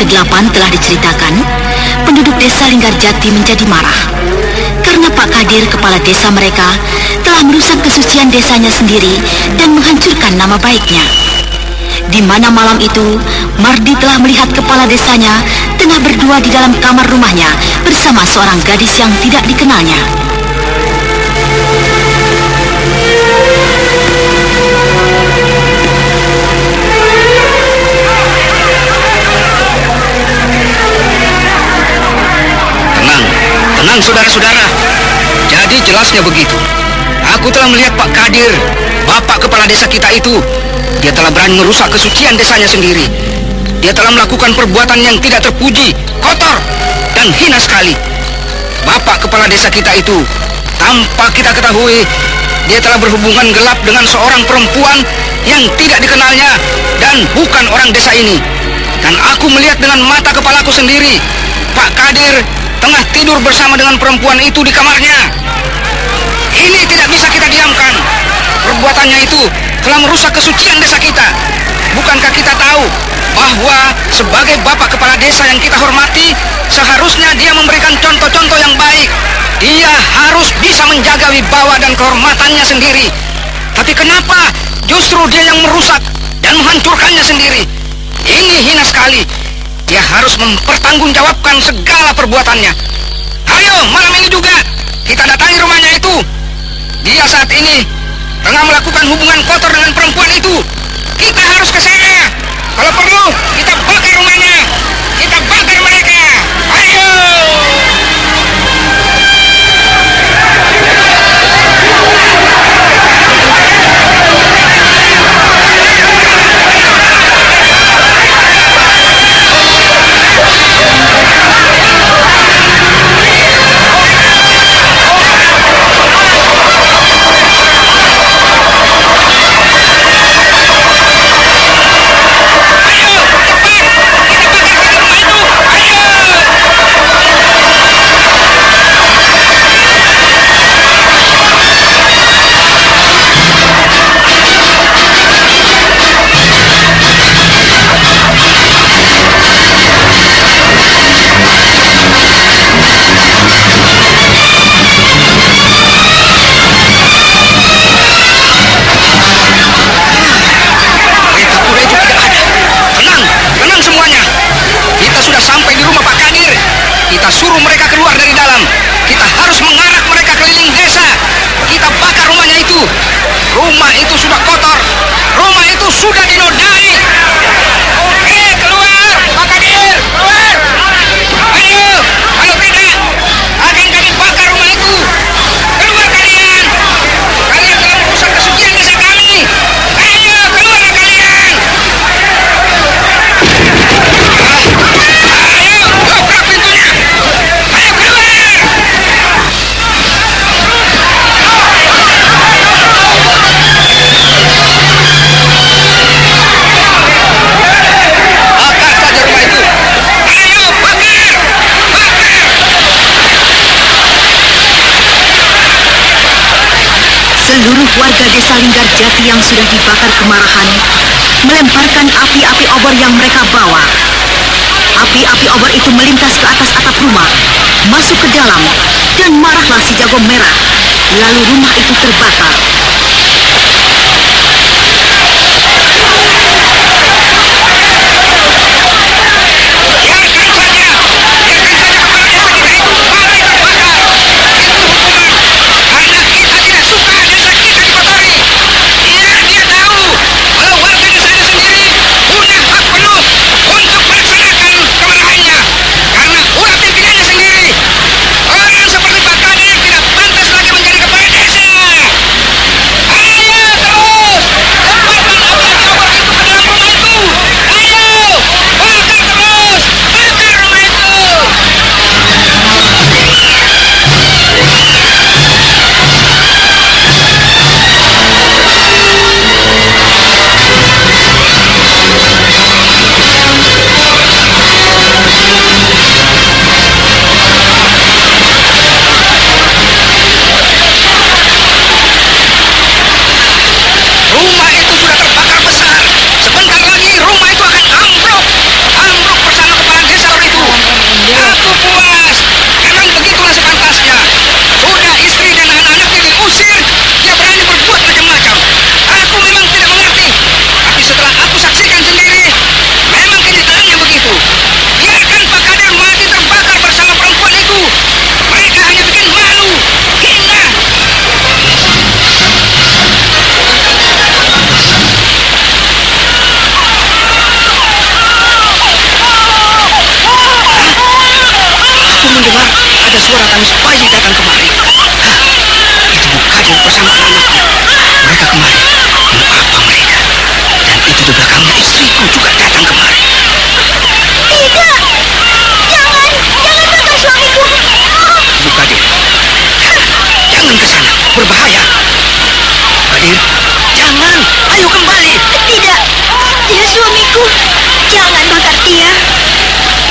ke-8 telah diceritakan, penduduk desa Linggarjati menjadi marah karena Pak Kadir, kepala desa mereka, telah merusak kesucian desanya sendiri dan menghancurkan nama baiknya. Di mana malam itu, Mardi telah melihat kepala desanya tengah berdua di dalam kamar rumahnya bersama seorang gadis yang tidak dikenalnya. Tenang saudara-saudara, jadi jelasnya begitu. Aku telah melihat Pak Kadir, bapak kepala desa kita itu. Dia telah berani merusak kesucian desanya sendiri. Dia telah melakukan perbuatan yang tidak terpuji, kotor, dan hina sekali. Bapak kepala desa kita itu, tanpa kita ketahui, dia telah berhubungan gelap dengan seorang perempuan yang tidak dikenalnya dan bukan orang desa ini. Dan aku melihat dengan mata kepalaku sendiri, Pak Kadir tengah tidur bersama dengan perempuan itu di kamarnya. Ini tidak bisa kita diamkan. Perbuatannya itu telah merusak kesucian desa kita. Bukankah kita tahu bahwa sebagai bapak kepala desa yang kita hormati, seharusnya dia memberikan contoh-contoh yang baik. Dia harus bisa menjaga wibawa dan kehormatannya sendiri. Tapi kenapa justru dia yang merusak dan menghancurkannya sendiri? Ini hina sekali. Dia harus mempertanggungjawabkan segala perbuatannya. Ayo, malam ini juga kita datangi rumahnya itu. Dia saat ini tengah melakukan hubungan kotor dengan perempuan itu. Kita harus ke sana. Kalau perlu, kita bakar rumahnya. Kita bakar mereka. Ayo! Kita suruh mereka keluar dari dalam. Kita harus mengarak mereka keliling desa. Kita bakar rumahnya itu. Rumah itu sudah kotor. Rumah itu sudah dinodai. Oke, keluar, Pak Kadir, keluar. Ayo, kalau tidak, akan kami bakar rumah itu. Keluar kalian. Kalian telah merusak kesucian desa kami. Ayo, keluar kalian. Ayo, dobrak pintunya. Ayo keluar! Seluruh warga desa Linggarjati yang sudah dibakar kemarahan melemparkan api-api obor yang mereka bawa. Api-api obor itu melintas ke atas atap rumah, masuk ke dalam, dan marahlah si jago merah. Lalu rumah itu terbakar.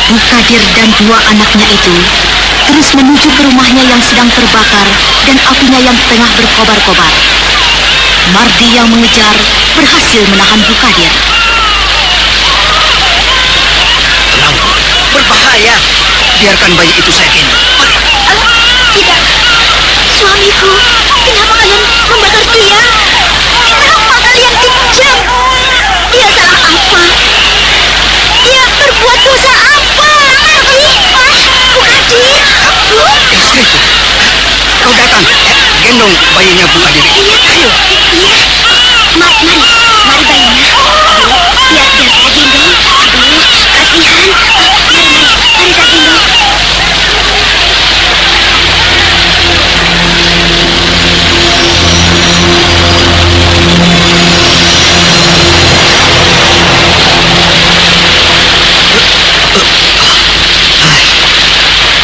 Bu Kadir dan dua anaknya itu terus menuju ke rumahnya yang sedang terbakar dan apinya yang tengah berkobar-kobar. Mardi yang mengejar berhasil menahan Bu Kadir. Tenang, berbahaya. Biarkan bayi itu saya gendong. Tidak, suamiku, kenapa kalian membakar dia? Kenapa kalian kejam? Dia salah apa? Dia berbuat dosa apa? Bu Kadir, Bu. Istriku, kau datang. Gendong bayinya Bu Kadir. Ayo. Iya. Mari bayinya. Biar saya gendong. Aduh, kasihan. Mari saya gendong.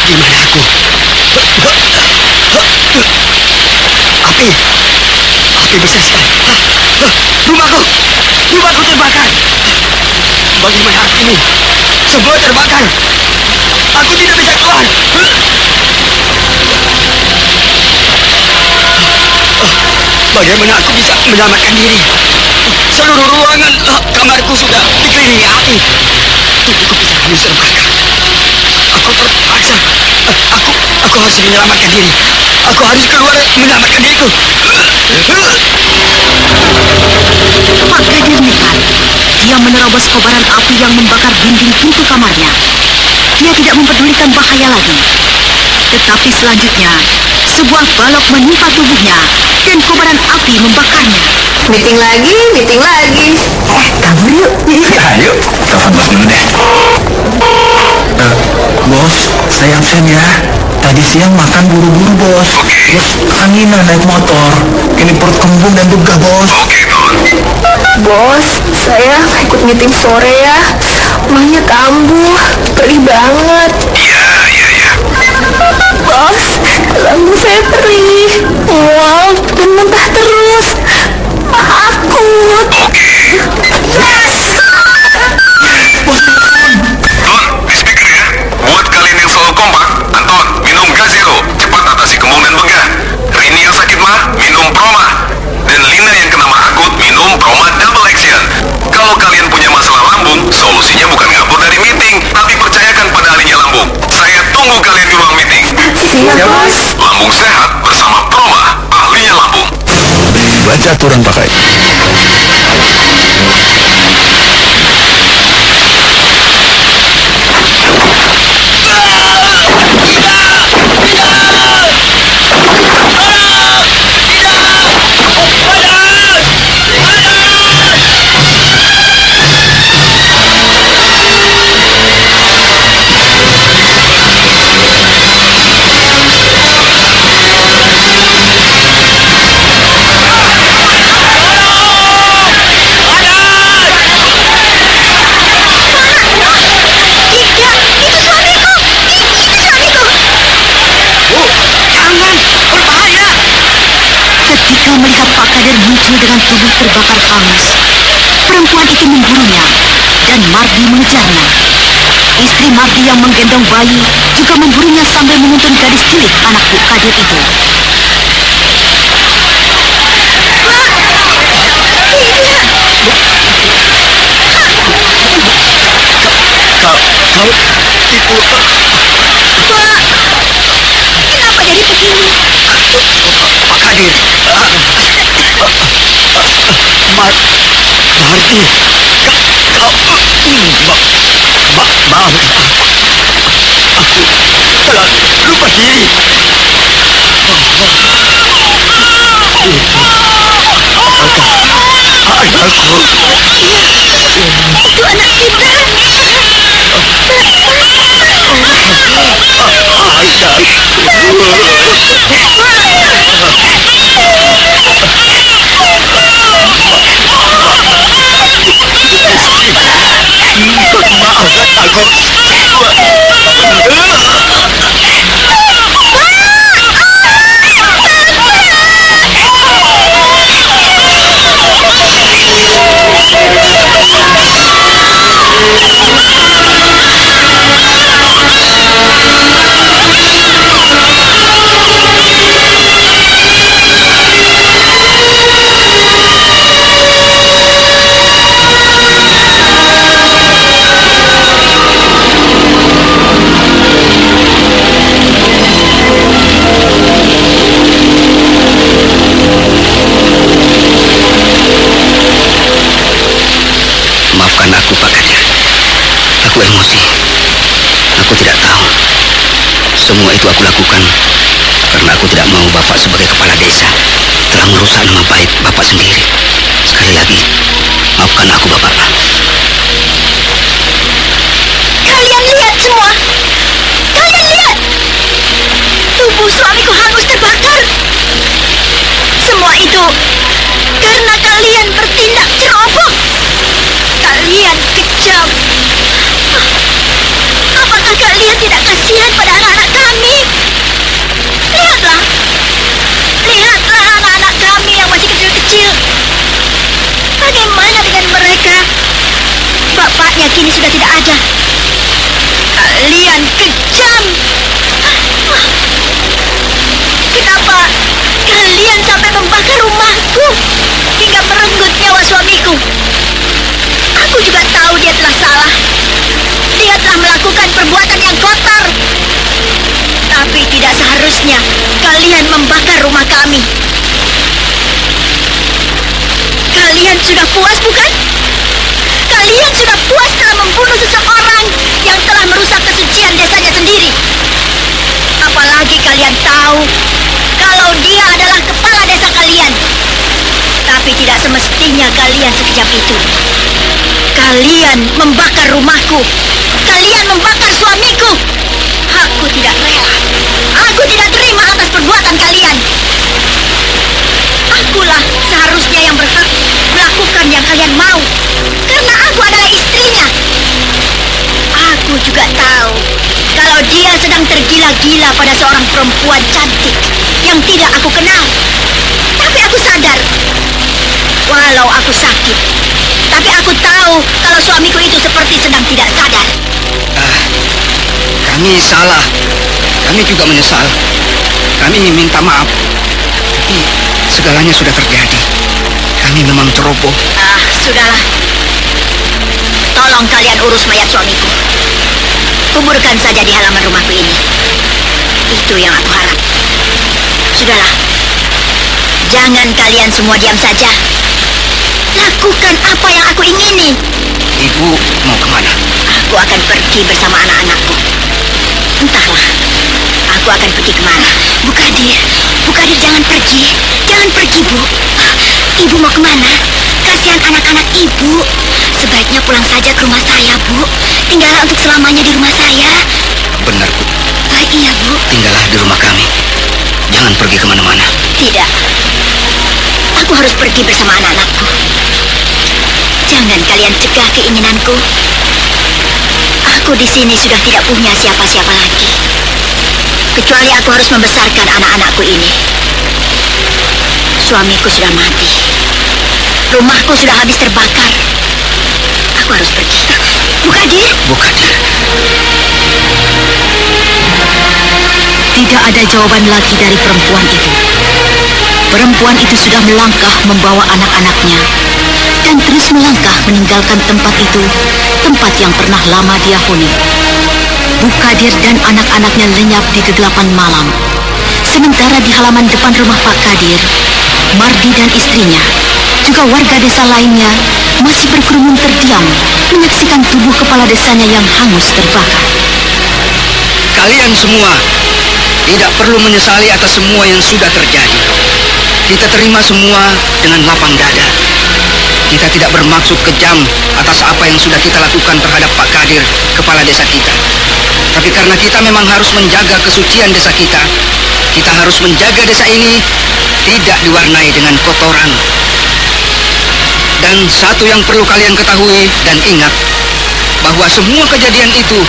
Di mana aku? Api besar sekali. Rumahku terbakar. Bagaimana aku ini? Semua terbakar. Aku tidak bisa keluar. Bagaimana aku bisa menyelamatkan diri? Seluruh ruangan kamarku sudah dikelilingi api. Tubuhku bisa habis terbakar. Aku terpaksa. Aku harus menyelamatkan diri. Aku harus keluar menyelamatkan diriku. Pak Kadir nekat. Dia menerobos kobaran api yang membakar dinding pintu kamarnya. Dia tidak mempedulikan bahaya lagi. Tetapi selanjutnya, sebuah balok menimpa tubuhnya dan kobaran api membakarnya. Meeting lagi. Kabur yuk. Ayo, telepon bos dulu deh. Bos, saya absen ya. Tadi siang makan buru-buru, bos. Terus anginan naik motor. Ini perut kembung dan begah, bos. Bos, saya ikut meeting sore ya. Mahnya kambuh, perih banget. Iya. Bos, lambung saya perih, mual dan muntah terus. Akut. Don, di speaker ya. Buat kalian yang selalu kompak, Anton, minum Gazero. Cepat atasi kembung dan begah. Rini yang sakit mah, minum Proma. Dan Lina yang kena mah akut, minum Proma Double Action. Kalau kalian punya masalah lambung, solusinya bukan ngabur dari meeting, tapi percayakan pada ahlinya lambung. Saya tunggu kalian di ruang meeting. Siap, bos. Lambung sehat bersama Proma, ahlinya lambung. Baca aturan pakai. Ketika melihat Pak Kadir muncul dengan tubuh terbakar hangus, perempuan itu memburunya dan Mardi mengejarnya. Istri Mardi yang menggendong bayi juga memburunya sambil menuntun gadis cilik anak Bu Kadir itu. Kau tipu. Kenapa jadi begini? Pak Kadir. Mardi. Maaf. Aku telah lupa diri. Anakku. Itu anak kita. Maafkan aku. aku lakukan karena aku tidak mau Bapak sebagai kepala desa telah merusak nama baik Bapak sendiri. Sekali lagi, maafkan aku, Bapak. Kalian lihat semua. Kalian lihat. Tubuh suamiku hangus terbakar. Semua itu karena kalian bertindak ceroboh. Kalian kejam. Apakah kalian tidak kasihan pada anak-anak kami? Lihatlah. Lihatlah anak-anak kami yang masih kecil-kecil. Bagaimana dengan mereka? Bapaknya kini sudah tidak ada. Kalian kejam. Kenapa kalian sampai membakar rumahku hingga merenggut nyawa suamiku? Aku juga tahu dia telah salah. Dia telah melakukan perbuatan yang kotor. Tapi tidak seharusnya kalian membakar rumah kami. Kalian sudah puas, bukan? Kalian sudah puas telah membunuh seseorang yang telah merusak kesucian desanya sendiri. Apalagi kalian tahu kalau dia adalah kepala desa kalian. Tapi tidak semestinya kalian sekejam itu. Kalian membakar rumahku. Kalian membakar suamiku. Aku tidak rela. Aku tidak terima atas perbuatan kalian. Akulah seharusnya yang berhak melakukan yang kalian mau. Karena aku adalah istrinya. Aku juga tahu kalau dia sedang tergila-gila pada seorang perempuan cantik yang tidak aku kenal. Tapi aku sadar, walau aku sakit, tapi aku tahu kalau suamiku itu seperti sedang tidak sadar. Kami salah. Kami juga menyesal. Kami minta maaf. Tapi segalanya sudah terjadi. Kami memang ceroboh. Sudahlah. Tolong kalian urus mayat suamiku. Kuburkan saja di halaman rumahku ini. Itu yang aku harap. Sudahlah. Jangan kalian semua diam saja. Lakukan apa yang aku ingini. Ibu mau kemana? Aku akan pergi bersama anak-anakku. Entahlah, aku akan pergi kemana. Bu Kadir jangan pergi. Jangan pergi, Bu. Ibu mau kemana? Kasihan anak-anak ibu. Sebaiknya pulang saja ke rumah saya, Bu. Tinggallah untuk selamanya di rumah saya. Benar, Bu. Iya, Bu. Tinggallah di rumah kami. Jangan pergi kemana-mana. Tidak. Aku harus pergi bersama anak-anakku. Jangan kalian cegah keinginanku. Aku di sini sudah tidak punya siapa-siapa lagi. Kecuali aku harus membesarkan anak-anakku ini. Suamiku sudah mati. Rumahku sudah habis terbakar. Aku harus pergi. Bu Kadir? Bu Kadir. Tidak ada jawaban lagi dari perempuan itu. Perempuan itu sudah melangkah membawa anak-anaknya dan terus melangkah meninggalkan tempat itu, tempat yang pernah lama dia huni. Bu Kadir dan anak-anaknya lenyap di kegelapan malam. Sementara di halaman depan rumah Pak Kadir, Mardi dan istrinya, juga warga desa lainnya masih berkerumun terdiam menyaksikan tubuh kepala desanya yang hangus terbakar. Kalian semua tidak perlu menyesali atas semua yang sudah terjadi. Kita terima semua dengan lapang dada. Kita tidak bermaksud kejam atas apa yang sudah kita lakukan terhadap Pak Kadir, kepala desa kita. Tapi karena kita memang harus menjaga kesucian desa kita harus menjaga desa ini tidak diwarnai dengan kotoran. Dan satu yang perlu kalian ketahui dan ingat, bahwa semua kejadian itu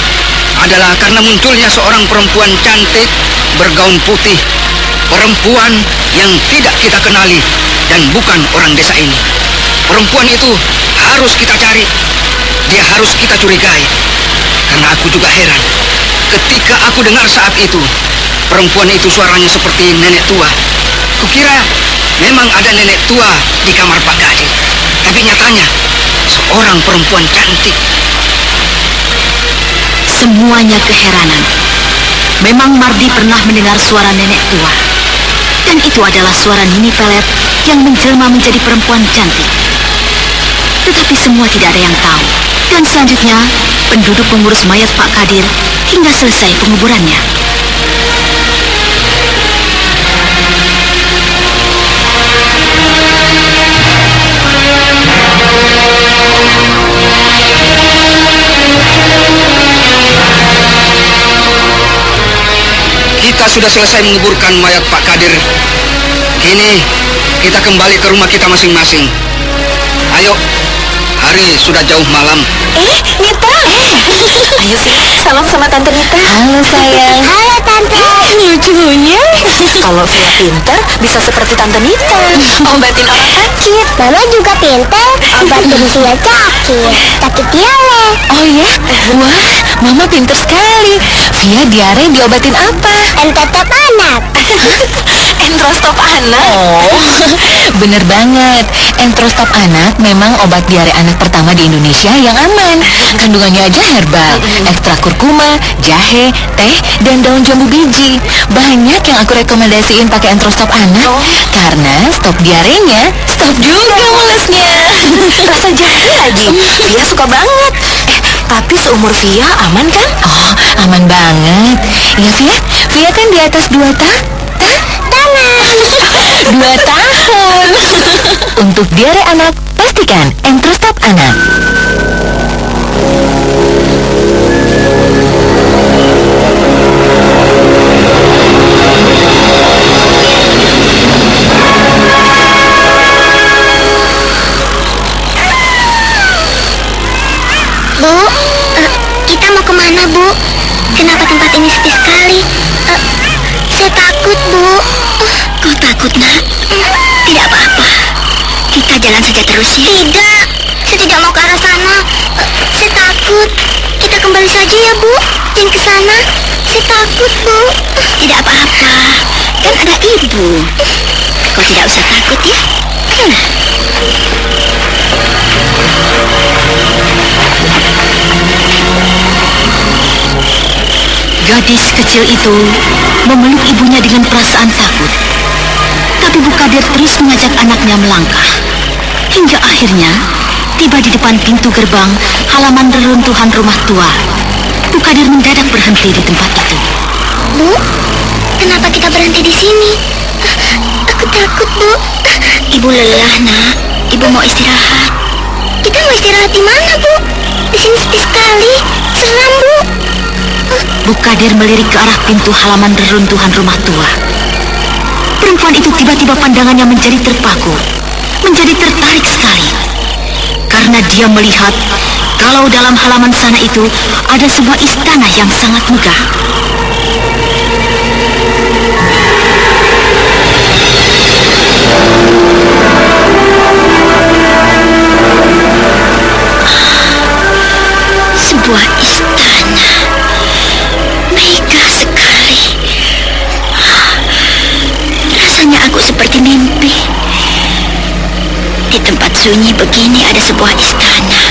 adalah karena munculnya seorang perempuan cantik bergaun putih. Perempuan yang tidak kita kenali dan bukan orang desa ini. Perempuan itu harus kita cari. Dia harus kita curigai. Karena aku juga heran. Ketika aku dengar saat itu, perempuan itu suaranya seperti nenek tua. Kukira memang ada nenek tua di kamar Pak Kadir. Tapi nyatanya seorang perempuan cantik. Semuanya keheranan. Memang Mardi pernah mendengar suara nenek tua. Dan itu adalah suara Nini Pelet yang menjelma menjadi perempuan cantik. Tetapi semua tidak ada yang tahu. Dan selanjutnya, penduduk pengurus mayat Pak Kadir hingga selesai penguburannya. sudah selesai menguburkan mayat Pak Kadir. Kini kita kembali ke rumah kita masing-masing. Ayo, hari sudah jauh malam. Nita. Ayo Via, salam sama Tante Nita. Halo sayang. Halo Tante. Lucunya. Kalau Via pinter, bisa seperti Tante Nita. Obatin orang sakit. Mama juga pintar obatin Via sakit diare. Oh ya? Wah, Mama pinter sekali. Via diare diobatin apa? Entetop anak. Entrostop anak. Bener banget. Entrostop anak memang obat diare anak pertama di Indonesia yang aman. Kandungannya aja herbal, ekstra kurkuma, jahe, teh, dan daun jambu biji. Banyak yang aku rekomendasiin pakai Entrostop anak karena stop diarenya, stop juga mulesnya. Rasa jahe lagi. Via suka banget. Tapi seumur Via aman kan? Oh, aman banget. Ya Via, Via kan di atas 2 tahun. 2 tahun. Untuk diare anak, pastikan Entrostop anak. Bu, kita mau kemana, Bu? Kenapa tempat ini sepi sekali? Saya takut, Bu. Kau takut, Nak? Tidak apa-apa. Kita jalan saja terus ya. Tidak, saya tidak mau ke arah sana. Saya takut. Kita kembali saja ya, Bu. Jangan ke sana. Saya takut, Bu. Tidak apa-apa. Kan ada ibu. Kau tidak usah takut ya. Ayolah. Gadis kecil itu memeluk ibunya dengan perasaan takut. Tapi Bu Kadir terus mengajak anaknya melangkah. Hingga akhirnya tiba di depan pintu gerbang halaman reruntuhan rumah tua. Bu Kadir mendadak berhenti di tempat itu. Bu, kenapa kita berhenti di sini? Aku takut, Bu. Ibu lelah, Nak. Ibu mau istirahat. Kita mau istirahat di mana, Bu? Di sini sepi sekali. Seram, Bu. Bu Kadir melirik ke arah pintu halaman reruntuhan rumah tua. Perempuan itu tiba-tiba pandangannya menjadi terpaku, menjadi tertarik sekali. Karena dia melihat kalau dalam halaman sana itu ada sebuah istana yang sangat megah. Sebuah istana megah sekali. Rasanya aku seperti mimpi. Di tempat sunyi begini ada sebuah istana.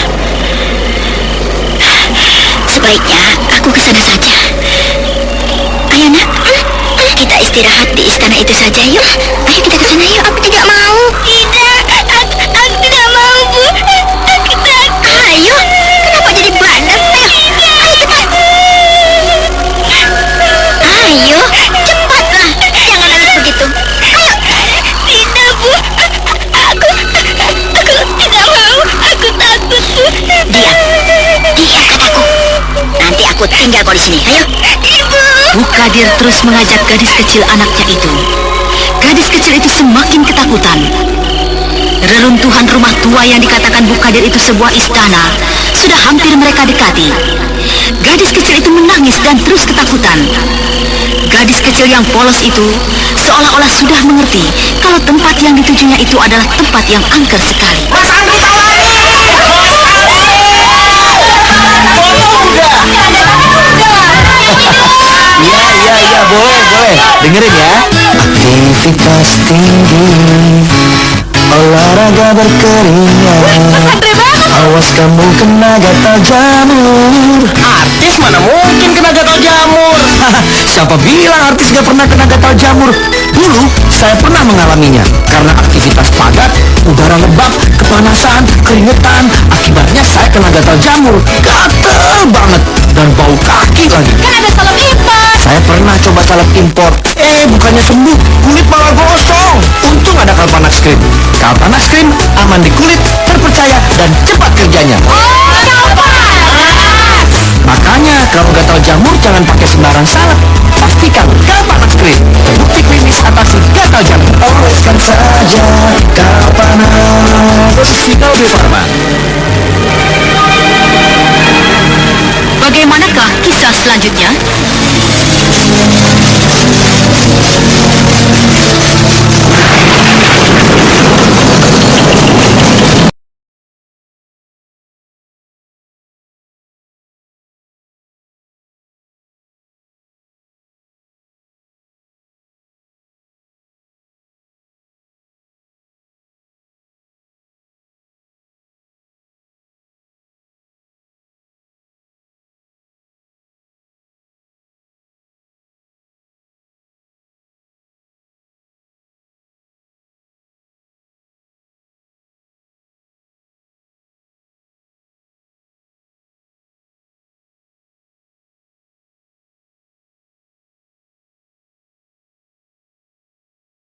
Sebaiknya aku ke sana saja. Ayo Nak, kita istirahat di istana itu saja yuk. Ayo kita ke sana yuk. Aku tidak mau. Tidak, aku tidak mau, Bu. Aku takut. Ayo, kenapa jadi bandel? Ayo, cepatlah. Jangan nangis begitu. Ayo. Tidak, Bu. Aku tidak mau. Aku takut, Bu. Diam kataku. Nanti aku tinggal kau di sini. Ayo. Ibu. Bu Kadir terus mengajak gadis kecil anaknya itu. Gadis kecil itu semakin ketakutan. Reruntuhan rumah tua yang dikatakan Bu Kadir itu sebuah istana sudah hampir mereka dekati. Gadis kecil itu menangis dan terus ketakutan. Gadis kecil yang polos itu seolah-olah sudah mengerti kalau tempat yang ditujunya itu adalah tempat yang angker sekali. Iya, boleh. Dengerin ya. Aktivitas tinggi, olahraga berkeringat. Awas kamu kena gatal jamur. Artis mana mungkin kena gatal jamur? Siapa bilang artis gak pernah kena gatal jamur? Dulu saya pernah mengalaminya karena aktivitas padat, udara lembab, kepanasan, keringetan. Akibatnya saya kena gatal jamur. Gatel banget dan bau kaki lagi. Kan ada salep impor. Saya pernah coba salep impor. Bukannya sembuh, kulit malah gosong. Untung ada Kalpanax Cream. Kalpanax Cream aman di kulit, terpercaya dan cepat kerjanya. Makanya kalau gatal jamur jangan pakai sembarang salep. Pastikan Kapanas Clean, bukti klinis atasi gatal jamur. Oleskan saja Kapanas. Sigal Farma. Bagaimanakah kisah selanjutnya?